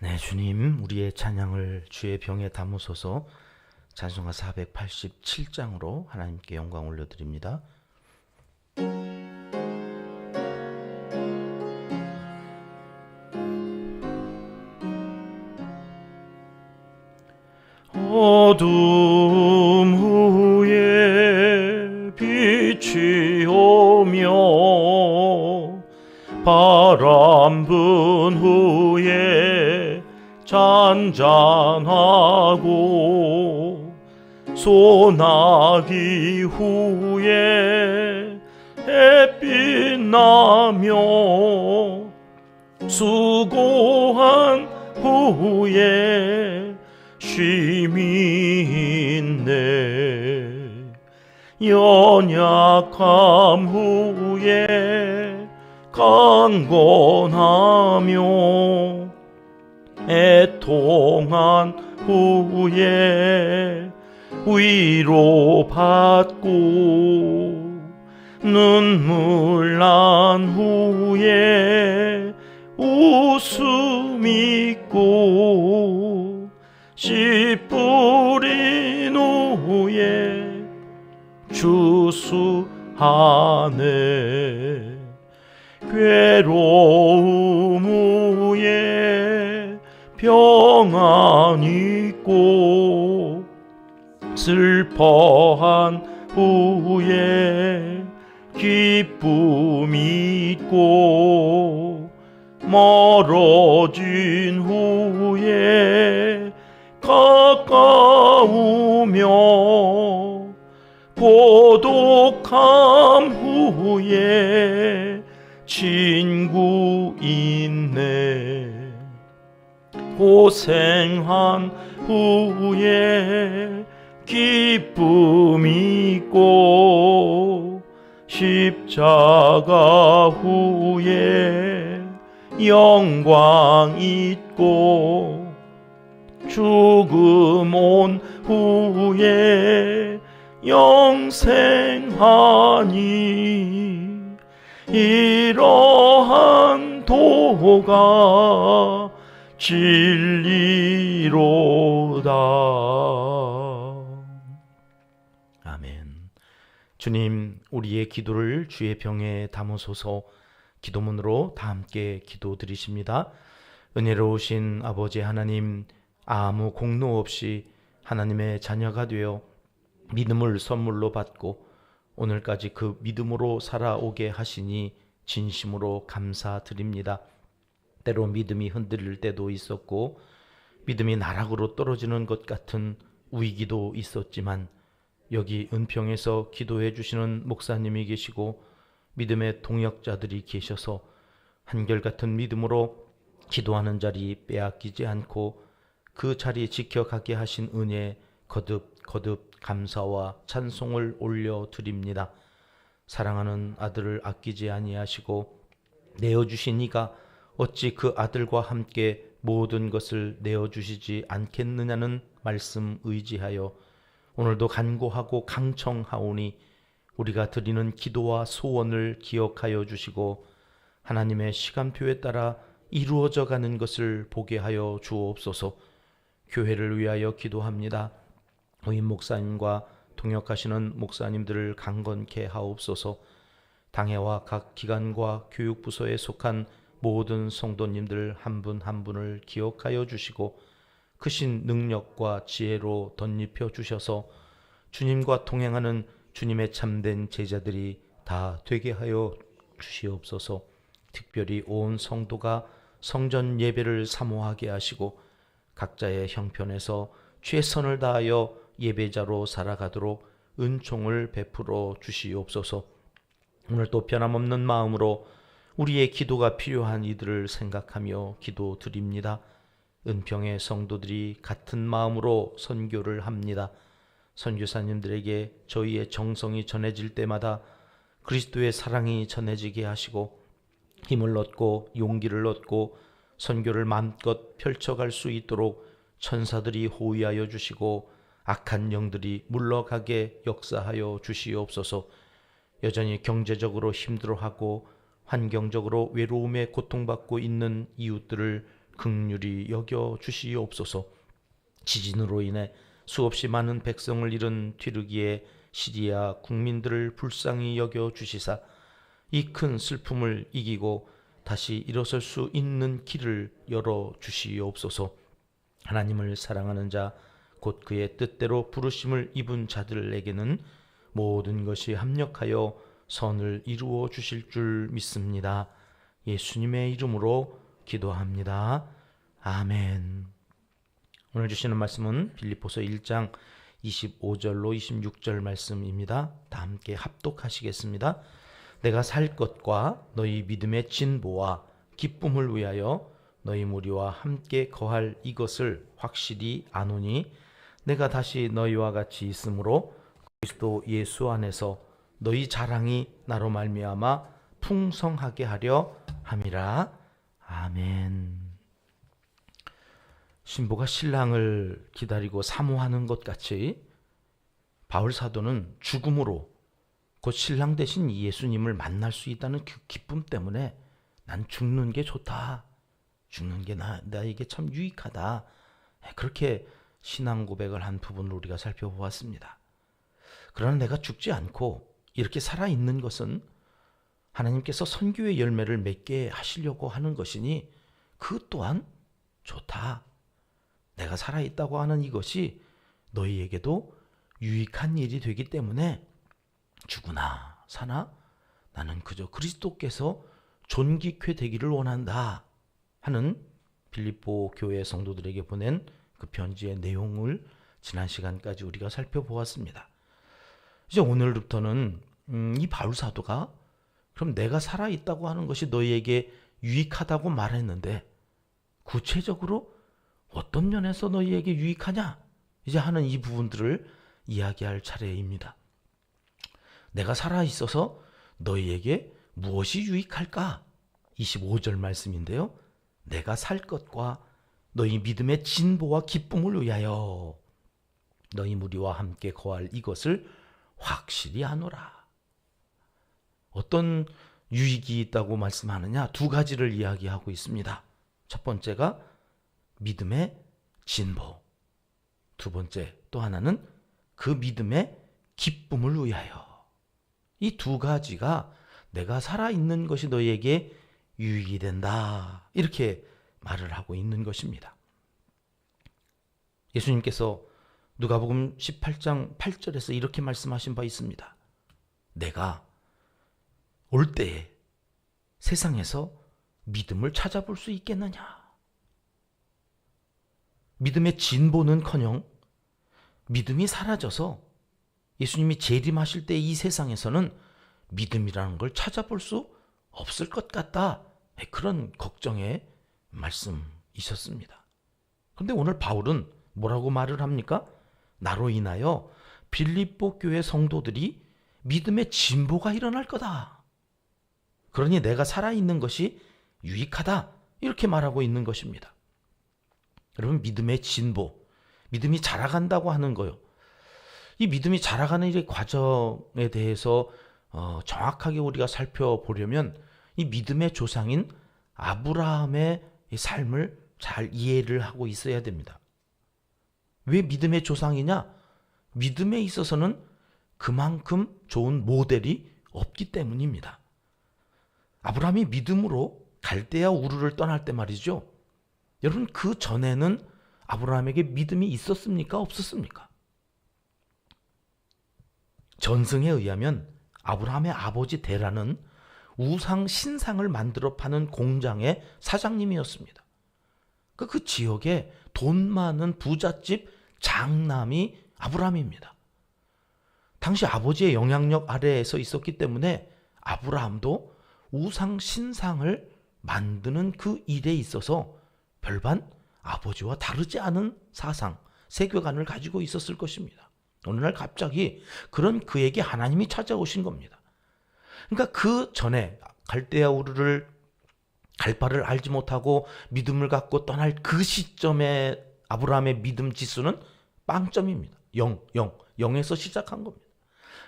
네, 주님, 우리의 찬양을 주의 병에 담으소서. 찬송가 487장으로 하나님께 영광 올려드립니다. 어둠 후에 빛이 오며 바람 분 후에 잔잔하고 소나기 후에 햇빛 나며 수고한 후에 쉼이 있네. 연약함 후에 강건하며 애통한 후에 위로받고 눈물 난 후에 웃음 있고 씨 뿌린 후에 주수하네. 괴로움 후에 평안 있고 슬퍼한 후에 기쁨 있고 멀어진 후에 가까우며 고독함 후에 친구 있네. 고생한 후에 기쁨 있고 십자가 후에 영광 있고 죽음 온 후에 영생하니 이러한 도가 진리로다. 아멘. 주님, 우리의 기도를 주의 병에 담으소서. 기도문으로 다 함께 기도드리십니다. 은혜로우신 아버지 하나님, 아무 공로 없이 하나님의 자녀가 되어 믿음을 선물로 받고 오늘까지 그 믿음으로 살아오게 하시니 진심으로 감사드립니다. 때로 믿음이 흔들릴 때도 있었고 믿음이 나락으로 떨어지는 것 같은 위기도 있었지만 여기 은평에서 기도해 주시는 목사님이 계시고 믿음의 동역자들이 계셔서 한결같은 믿음으로 기도하는 자리 빼앗기지 않고 그 자리 지켜가게 하신 은혜 거듭 감사와 찬송을 올려드립니다. 사랑하는 아들을 아끼지 아니하시고 내어주신 이가 어찌 그 아들과 함께 모든 것을 내어주시지 않겠느냐는 말씀 의지하여 오늘도 간구하고 강청하오니 우리가 드리는 기도와 소원을 기억하여 주시고 하나님의 시간표에 따라 이루어져 가는 것을 보게 하여 주옵소서. 교회를 위하여 기도합니다. 의인 목사님과 동역하시는 목사님들을 강건케 하옵소서. 당회와 각 기관과 교육부서에 속한 모든 성도님들 한 분 한 분을 기억하여 주시고 크신 능력과 지혜로 덧입혀 주셔서 주님과 동행하는 주님의 참된 제자들이 다 되게 하여 주시옵소서. 특별히 온 성도가 성전 예배를 사모하게 하시고 각자의 형편에서 최선을 다하여 예배자로 살아가도록 은총을 베풀어 주시옵소서. 오늘도 변함없는 마음으로 우리의 기도가 필요한 이들을 생각하며 기도드립니다. 은평의 성도들이 같은 마음으로 선교를 합니다. 선교사님들에게 저희의 정성이 전해질 때마다 그리스도의 사랑이 전해지게 하시고 힘을 얻고 용기를 얻고 선교를 마음껏 펼쳐갈 수 있도록 천사들이 호위하여 주시고 악한 영들이 물러가게 역사하여 주시옵소서. 여전히 경제적으로 힘들어하고 환경적으로 외로움에 고통받고 있는 이웃들을 긍휼히 여겨 주시옵소서. 지진으로 인해 수없이 많은 백성을 잃은 튀르기의 시리아 국민들을 불쌍히 여겨 주시사 이 큰 슬픔을 이기고 다시 일어설 수 있는 길을 열어 주시옵소서. 하나님을 사랑하는 자, 곧 그의 뜻대로 부르심을 입은 자들에게는 모든 것이 합력하여 선을 이루어 주실 줄 믿습니다. 예수님의 이름으로 기도합니다. 아멘. 오늘 주시는 말씀은 빌립보서 1장 25절로 26절 말씀입니다. 다 함께 합독하시겠습니다. 내가 살 것과 너희 믿음의 진보와 기쁨을 위하여 너희 무리와 함께 거할 이것을 확실히 아노니 내가 다시 너희와 같이 있으므로 그리스도 예수 안에서 너희 자랑이 나로 말미암아 풍성하게 하려 함이라. 아멘. 신부가 신랑을 기다리고 사모하는 것 같이 바울 사도는 죽음으로 곧 신랑 대신 예수님을 만날 수 있다는 그 기쁨 때문에 난 죽는 게 좋다. 죽는 게 나에게 참 유익하다. 그렇게 신앙 고백을 한 부분을 우리가 살펴보았습니다. 그러나 내가 죽지 않고 이렇게 살아있는 것은 하나님께서 선교의 열매를 맺게 하시려고 하는 것이니 그 또한 좋다. 내가 살아있다고 하는 이것이 너희에게도 유익한 일이 되기 때문에 죽으나 사나 나는 그저 그리스도께서 존귀케 되기를 원한다 하는 빌립보 교회 성도들에게 보낸 그 편지의 내용을 지난 시간까지 우리가 살펴보았습니다. 이제 오늘부터는 이 바울 사도가 그럼 내가 살아있다고 하는 것이 너희에게 유익하다고 말했는데 구체적으로 어떤 면에서 너희에게 유익하냐 이제 하는 이 부분들을 이야기할 차례입니다. 내가 살아있어서 너희에게 무엇이 유익할까? 25절 말씀인데요. 내가 살 것과 너희 믿음의 진보와 기쁨을 위하여 너희 무리와 함께 거할 이것을 확실히 아노라. 어떤 유익이 있다고 말씀하느냐? 두 가지를 이야기하고 있습니다. 첫 번째가 믿음의 진보. 두 번째 또 하나는 그 믿음의 기쁨을 위하여. 이 두 가지가 내가 살아있는 것이 너희에게 유익이 된다. 이렇게 말을 하고 있는 것입니다. 예수님께서 누가복음 18장 8절에서 이렇게 말씀하신 바 있습니다. 내가 올 때에 세상에서 믿음을 찾아볼 수 있겠느냐? 믿음의 진보는커녕 믿음이 사라져서 예수님이 재림하실 때 이 세상에서는 믿음이라는 걸 찾아볼 수 없을 것 같다. 그런 걱정의 말씀이셨습니다. 그런데 오늘 바울은 뭐라고 말을 합니까? 나로 인하여 빌립보 교회 성도들이 믿음의 진보가 일어날 거다. 그러니 내가 살아있는 것이 유익하다. 이렇게 말하고 있는 것입니다. 여러분, 믿음의 진보, 믿음이 자라간다고 하는 거요. 이 믿음이 자라가는 이 과정에 대해서 정확하게 우리가 살펴보려면 이 믿음의 조상인 아브라함의 삶을 잘 이해를 하고 있어야 됩니다. 왜 믿음의 조상이냐? 믿음에 있어서는 그만큼 좋은 모델이 없기 때문입니다. 아브라함이 믿음으로 갈대아 우르를 떠날 때 말이죠. 여러분, 그 전에는 아브라함에게 믿음이 있었습니까? 없었습니까? 전승에 의하면 아브라함의 아버지 데라는 우상 신상을 만들어 파는 공장의 사장님이었습니다. 그 지역에 돈 많은 부잣집 장남이 아브라함입니다. 당시 아버지의 영향력 아래에서 있었기 때문에 아브라함도 우상 신상을 만드는 그 일에 있어서 별반 아버지와 다르지 않은 사상, 세계관을 가지고 있었을 것입니다. 어느 날 갑자기 그런 그에게 하나님이 찾아오신 겁니다. 그러니까 그 전에 갈대아 우르를 갈 바를 알지 못하고 믿음을 갖고 떠날 그 시점에 아브라함의 믿음 지수는 빵점입니다. 0에서 시작한 겁니다.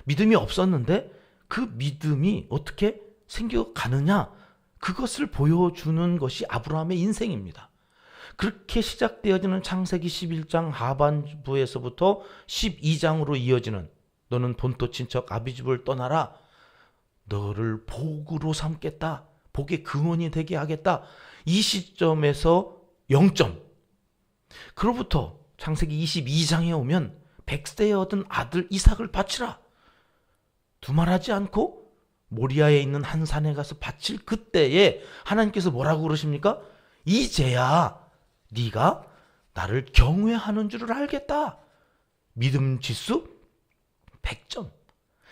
믿음이 없었는데 그 믿음이 어떻게 생겨가느냐, 그것을 보여주는 것이 아브라함의 인생입니다. 그렇게 시작되어지는 창세기 11장 하반부에서부터 12장으로 이어지는 너는 본토 친척 아비집을 떠나라. 너를 복으로 삼겠다. 복의 근원이 되게 하겠다. 이 시점에서 0점. 그로부터 창세기 22장에 오면 100세에 얻은 아들 이삭을 바치라. 두말하지 않고 모리아에 있는 한 산에 가서 바칠 그때에 하나님께서 뭐라고 그러십니까? 이제야 네가 나를 경외하는 줄을 알겠다. 믿음 지수 100점.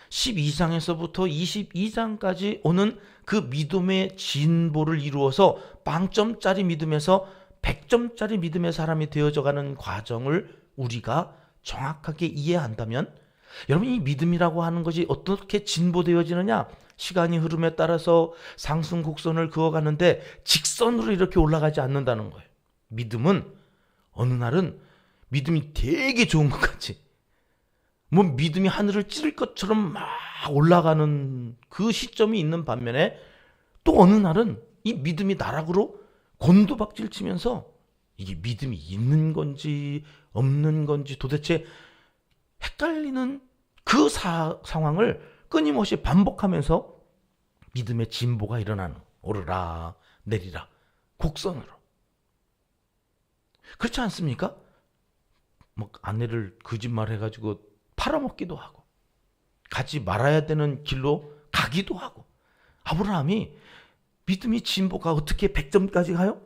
12장에서부터 22장까지 오는 그 믿음의 진보를 이루어서 0점짜리 믿음에서 100점짜리 믿음의 사람이 되어져가는 과정을 우리가 정확하게 이해한다면, 여러분, 이 믿음이라고 하는 것이 어떻게 진보되어지느냐? 시간이 흐름에 따라서 상승 곡선을 그어가는데 직선으로 이렇게 올라가지 않는다는 거예요. 믿음은 어느 날은 믿음이 되게 좋은 것 같이, 뭐 믿음이 하늘을 찌를 것처럼 막 올라가는 그 시점이 있는 반면에, 또 어느 날은 이 믿음이 나락으로 곤두박질 치면서 이게 믿음이 있는 건지 없는 건지 도대체 헷갈리는 그 상황을 끊임없이 반복하면서 믿음의 진보가 일어나는, 오르락 내리락 곡선으로. 그렇지 않습니까? 뭐 아내를 거짓말해가지고 팔아먹기도 하고, 가지 말아야 되는 길로 가기도 하고. 아브라함이 믿음이 진보가 어떻게 100점까지 가요?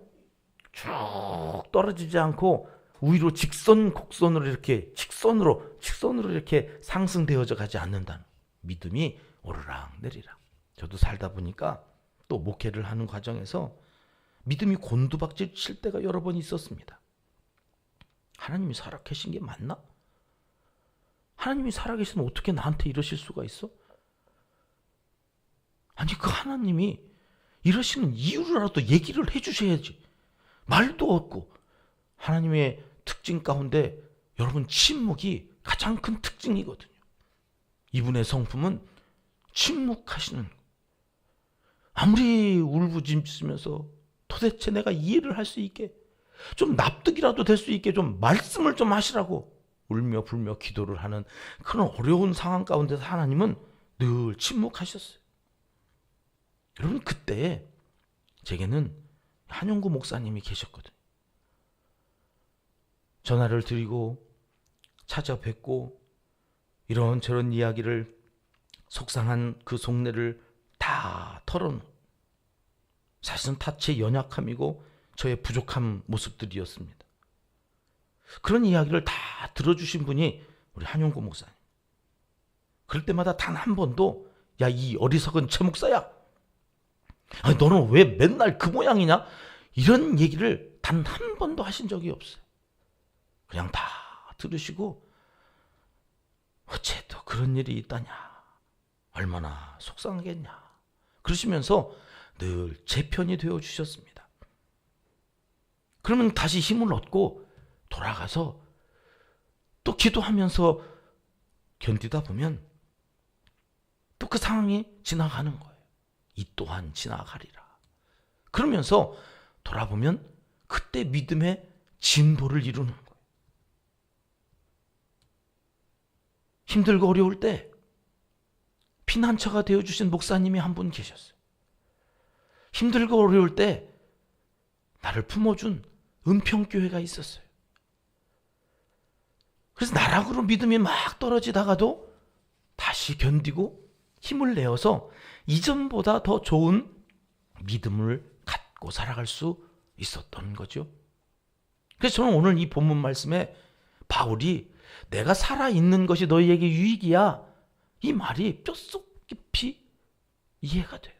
쭉 떨어지지 않고 위로 직선 곡선으로 이렇게 직선으로 이렇게 상승되어져 가지 않는다는, 믿음이 오르락 내리락. 저도 살다 보니까 또 목회를 하는 과정에서 믿음이 곤두박질 칠 때가 여러 번 있었습니다. 하나님이 살아계신 게 맞나? 하나님이 살아계시면 어떻게 나한테 이러실 수가 있어? 아니, 그 하나님이 이러시는 이유라도 얘기를 해주셔야지. 말도 없고. 하나님의 특징 가운데 여러분, 침묵이 가장 큰 특징이거든요. 이분의 성품은 침묵하시는 거. 아무리 울부짖으면서 도대체 내가 이해를 할 수 있게, 좀 납득이라도 될 수 있게 좀 말씀을 좀 하시라고 울며 불며 기도를 하는 그런 어려운 상황 가운데서 하나님은 늘 침묵하셨어요. 여러분, 그때 제게는 한용구 목사님이 계셨거든요. 전화를 드리고 찾아뵙고 이런저런 이야기를, 속상한 그 속내를 다 털어놓은, 사실은 다 제 연약함이고 저의 부족한 모습들이었습니다. 그런 이야기를 다 들어주신 분이 우리 한용구 목사님. 그럴 때마다 단 한 번도 야, 이 어리석은 최 목사야, 아니, 너는 왜 맨날 그 모양이냐? 이런 얘기를 단 한 번도 하신 적이 없어요. 그냥 다 들으시고, 어째 또 그런 일이 있다냐, 얼마나 속상하겠냐, 그러시면서 늘 제 편이 되어주셨습니다. 그러면 다시 힘을 얻고 돌아가서 또 기도하면서 견디다 보면 또 그 상황이 지나가는 거예요. 이 또한 지나가리라. 그러면서 돌아보면 그때 믿음의 진보를 이루는 거예요. 힘들고 어려울 때 피난처가 되어주신 목사님이 한 분 계셨어요. 힘들고 어려울 때 나를 품어준 은평교회가 있었어요. 그래서 나락으로 믿음이 막 떨어지다가도 다시 견디고 힘을 내어서 이전보다 더 좋은 믿음을 갖고 살아갈 수 있었던 거죠. 그래서 저는 오늘 이 본문 말씀에 바울이 내가 살아있는 것이 너희에게 유익이야, 이 말이 뼛속 깊이 이해가 돼요.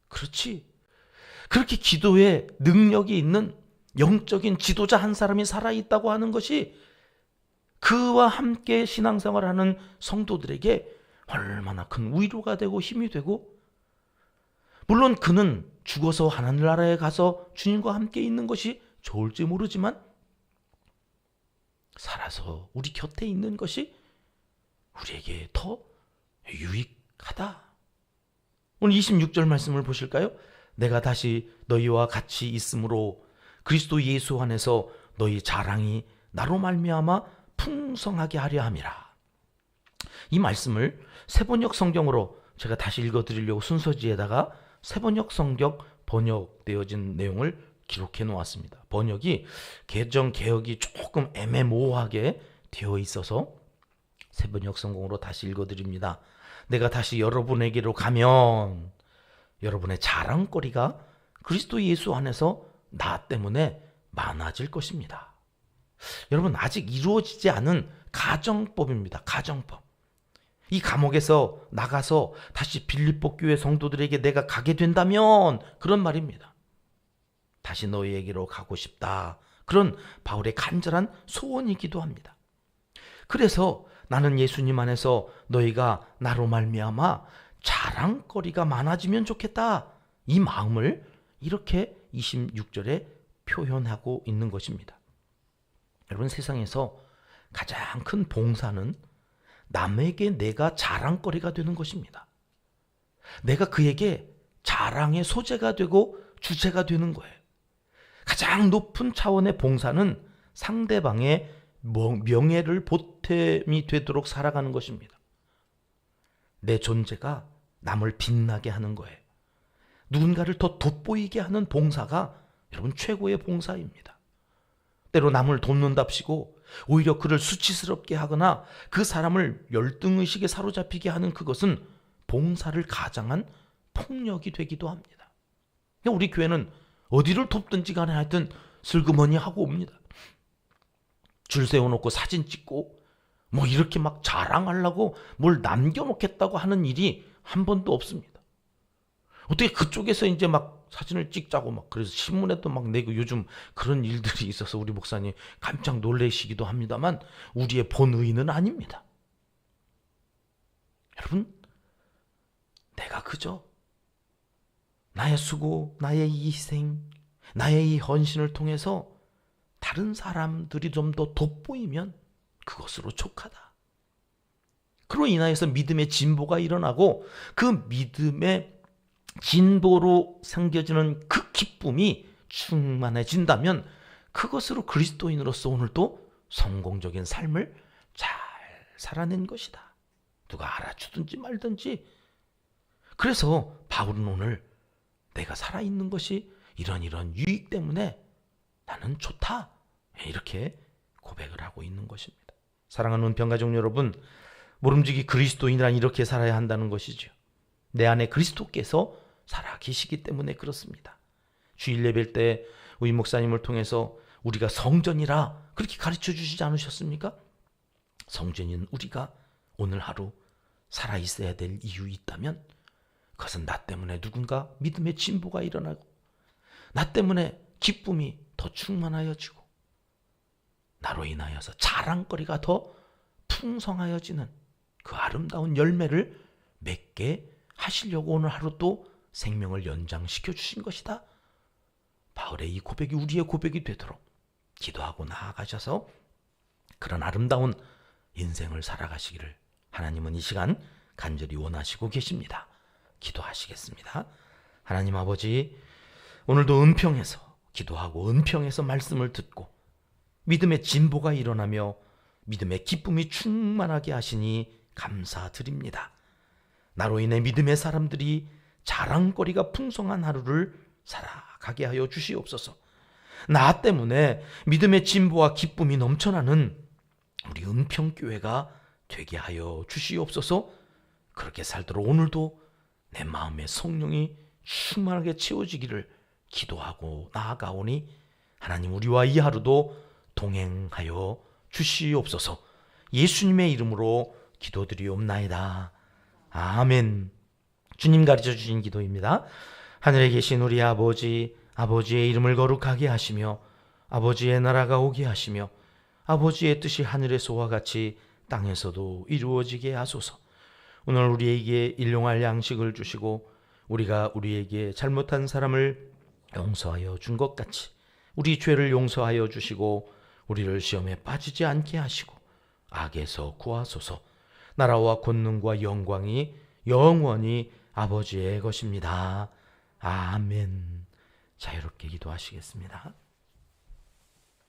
그렇지. 그렇게 기도에 능력이 있는 영적인 지도자 한 사람이 살아있다고 하는 것이 그와 함께 신앙생활하는 성도들에게 얼마나 큰 위로가 되고 힘이 되고, 물론 그는 죽어서 하늘나라에 가서 주님과 함께 있는 것이 좋을지 모르지만 살아서 우리 곁에 있는 것이 우리에게 더 유익하다. 오늘 26절 말씀을 보실까요? 내가 다시 너희와 같이 있으므로 그리스도 예수 안에서 너희 자랑이 나로 말미암아 풍성하게 하려 함이라. 이 말씀을 세번역 성경으로 제가 다시 읽어드리려고 순서지에다가 세번역 성경 번역되어진 내용을 기록해 놓았습니다. 번역이 개역이 조금 애매모호하게 되어 있어서 세번역 성경으로 다시 읽어드립니다. 내가 다시 여러분에게로 가면 여러분의 자랑거리가 그리스도 예수 안에서 나 때문에 많아질 것입니다. 여러분, 아직 이루어지지 않은 가정법입니다. 가정법. 이 감옥에서 나가서 다시 빌립보 교회 성도들에게 내가 가게 된다면 그런 말입니다. 다시 너희에게로 가고 싶다. 그런 바울의 간절한 소원이기도 합니다. 그래서 나는 예수님 안에서 너희가 나로 말미암아 자랑거리가 많아지면 좋겠다. 이 마음을 이렇게 26절에 표현하고 있는 것입니다. 여러분, 세상에서 가장 큰 봉사는 남에게 내가 자랑거리가 되는 것입니다. 내가 그에게 자랑의 소재가 되고 주체가 되는 거예요. 가장 높은 차원의 봉사는 상대방의 명예를 보탬이 되도록 살아가는 것입니다. 내 존재가 남을 빛나게 하는 거예요. 누군가를 더 돋보이게 하는 봉사가 여러분 최고의 봉사입니다. 때로 남을 돕는답시고 오히려 그를 수치스럽게 하거나 그 사람을 열등의식에 사로잡히게 하는 그것은 봉사를 가장한 폭력이 되기도 합니다. 우리 교회는 어디를 돕든지 간에 하여튼 슬그머니 하고 옵니다. 줄 세워놓고 사진 찍고 뭐 이렇게 막 자랑하려고 뭘 남겨놓겠다고 하는 일이 한 번도 없습니다. 어떻게 그쪽에서 이제 막 사진을 찍자고 막 그래서 신문에도 막 내고 요즘 그런 일들이 있어서 우리 목사님 깜짝 놀라시기도 합니다만 우리의 본의는 아닙니다. 여러분, 내가 그저 나의 수고, 나의 이 희생, 나의 이 헌신을 통해서 다른 사람들이 좀 더 돋보이면 그것으로 족하다. 그로 인하여서 믿음의 진보가 일어나고 그 믿음의 진보로 생겨지는 그 기쁨이 충만해진다면 그것으로 그리스도인으로서 오늘도 성공적인 삶을 잘 살아낸 것이다. 누가 알아주든지 말든지. 그래서 바울은 오늘 내가 살아있는 것이 이런 유익 때문에 나는 좋다. 이렇게 고백을 하고 있는 것입니다. 사랑하는 은평가족 여러분, 모름지기 그리스도인이란 이렇게 살아야 한다는 것이죠. 내 안에 그리스도께서 살아 계시기 때문에 그렇습니다. 주일 예배일 때 우리 목사님을 통해서 우리가 성전이라 그렇게 가르쳐 주시지 않으셨습니까? 성전인 우리가 오늘 하루 살아 있어야 될 이유 있다면 그것은 나 때문에 누군가 믿음의 진보가 일어나고 나 때문에 기쁨이 더 충만하여지고 나로 인하여서 자랑거리가 더 풍성하여지는 그 아름다운 열매를 맺게 하시려고 오늘 하루 또 생명을 연장시켜 주신 것이다. 바울의 이 고백이 우리의 고백이 되도록 기도하고 나아가셔서 그런 아름다운 인생을 살아가시기를 하나님은 이 시간 간절히 원하시고 계십니다. 기도하시겠습니다. 하나님 아버지, 오늘도 은평에서 기도하고 은평에서 말씀을 듣고 믿음의 진보가 일어나며 믿음의 기쁨이 충만하게 하시니 감사드립니다. 나로 인해 믿음의 사람들이 자랑거리가 풍성한 하루를 살아가게 하여 주시옵소서. 나 때문에 믿음의 진보와 기쁨이 넘쳐나는 우리 은평교회가 되게 하여 주시옵소서. 그렇게 살도록 오늘도 내 마음에 성령이 충만하게 채워지기를 기도하고 나아가오니 하나님 우리와 이 하루도 동행하여 주시옵소서. 예수님의 이름으로 기도드리옵나이다. 아멘. 주님 가르쳐 주신 기도입니다. 하늘에 계신 우리 아버지, 아버지의 이름을 거룩하게 하시며 아버지의 나라가 오게 하시며 아버지의 뜻이 하늘에서와 같이 땅에서도 이루어지게 하소서. 오늘 우리에게 일용할 양식을 주시고 우리가 우리에게 잘못한 사람을 용서하여 준 것 같이 우리 죄를 용서하여 주시고 우리를 시험에 빠지지 않게 하시고 악에서 구하소서. 나라와 권능과 영광이 영원히 아버지의 것입니다. 아멘. 자유롭게 기도하시겠습니다.